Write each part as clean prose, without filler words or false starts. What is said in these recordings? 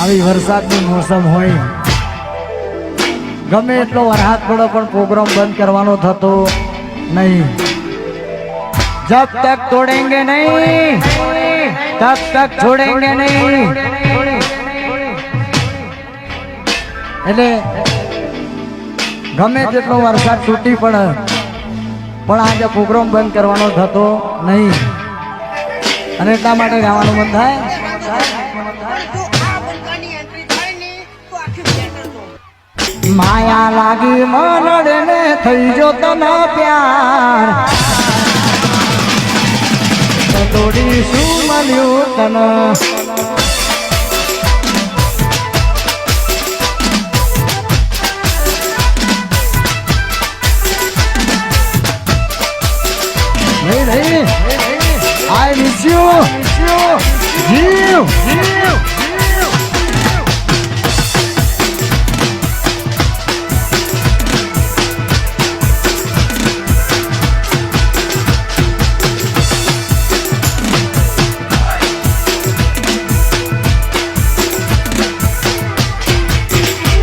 આવી વરસાદની મોસમ હોય ગમે એટલો વરસાદ પડે પણ પ્રોગ્રામ બંધ કરવાનો થતો નહીં. જબ તક તોડેંગે નહીં તબ તક છોડેંગે નહીં. એટલે ગમે તેટલો વરસાદ તૂટી પડે પણ આજે પ્રોગ્રામ બંધ કરવાનો થતો નહીં અને એટલા માટે ગાવાનું મન થાય. માયા લાગી મનડે ને થઈ જો તને પ્યાર તોડી શું મળ્યું તને. I miss you, જીવ.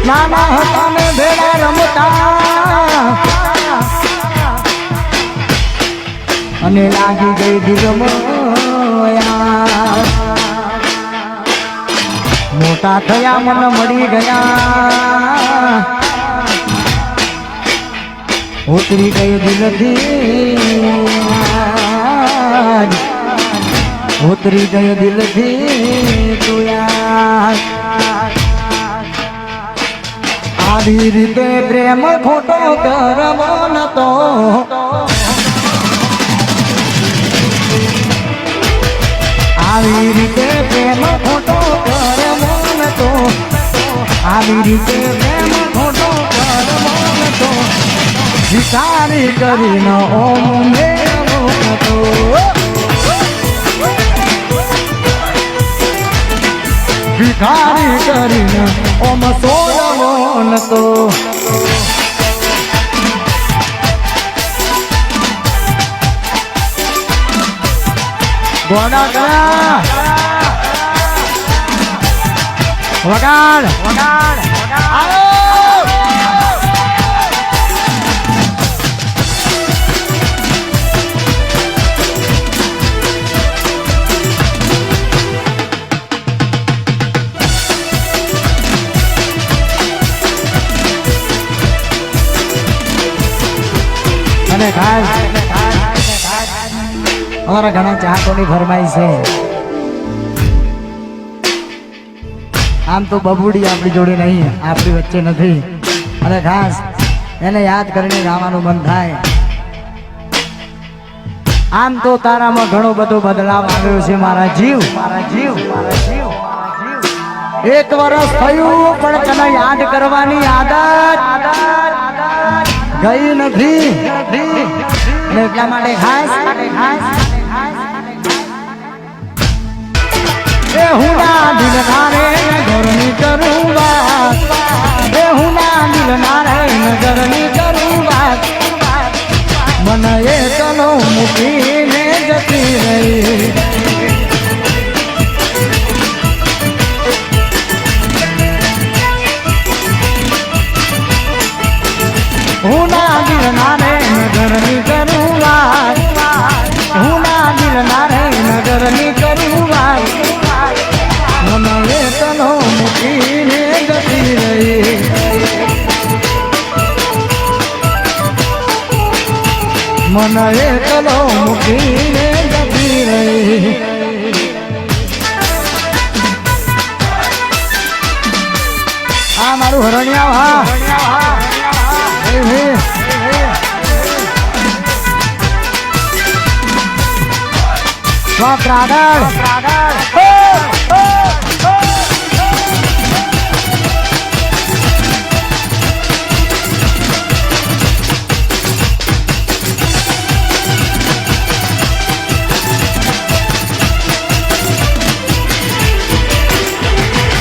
નાના હતા ને ભેળા રમતા અને લાગી ગઈ દિલમાં મોટા થયા મન મળી ગયા ઉતરી ગઈ દિલથી ઉતરી ગઈ દિલથી તું યાર. આવી રીતે પ્રેમ ખોટો કરવો નતો આવી રીતે પ્રેમ ખોટો કરવો નતો આવી રીતે પ્રેમ ખોટો કરવો નતો વિચારી કરીને ઓમ મેળવો નતો વિચારી કરીને ઓમ સોળવો નતો. ગોડા કરા વગાડ વગાડ આવો. અને ખાસ અમારા ઘણા ચાહકોની ફરમાઈ છે. આમ તો બબુડી આપણી જોડે નહીં આપણી વચ્ચે નથી અને ખાસ એને યાદ કરીને ગાવાનું મન થાય. આમ તો તારામાં ઘણો બધો બદલાવ આવ્યો છે મારા જીવ મારા જીવ મારા જીવ. 1 વર્ષ થયું પણ તને યાદ કરવાની આદત ગઈ નથી અને એટલા માટે ખાસ એ હું ના દિલ નારે નગરની કરું વાત એ હું ના દિલ નારે નગરની કરું વાત મને એ તનો મૂકીને જતી રહી. હું ના દિલ નારે નગરની કરું વાત હું ના દિલ નારે નગરની કરું વાત મને એ તનો મૂકીને જતી રહી. મને એ તનો મૂકીને જતી રહી. આ મારું હરણિયા હા પ્રાગળ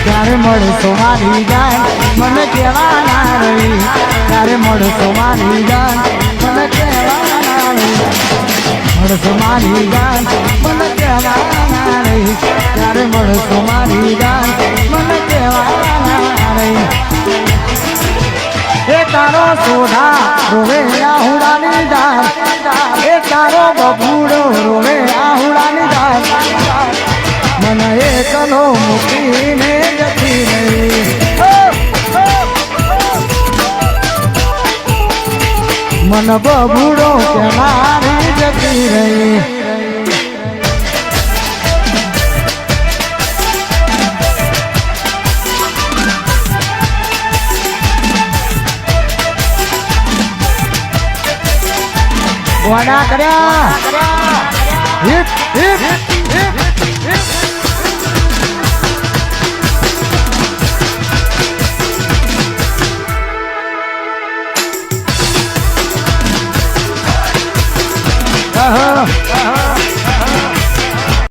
ત્યારે મળશો મારી જાન મને કહેવાના રહી ત્યારે મળશો મારી જાન મને કહેવાના રહી મળશો મારી જાન મને કહેવાના રહી ત્યારે મળશો મારી જાન મને સોઢા રોવે આહુડાની દાર એ તારો બબુડો રોવે આહુડાની દાર મને એકલો મૂકીને જતી રહી મન બબુડો કે મારી જતી રહી વાડા કર્યા હિપ હિપ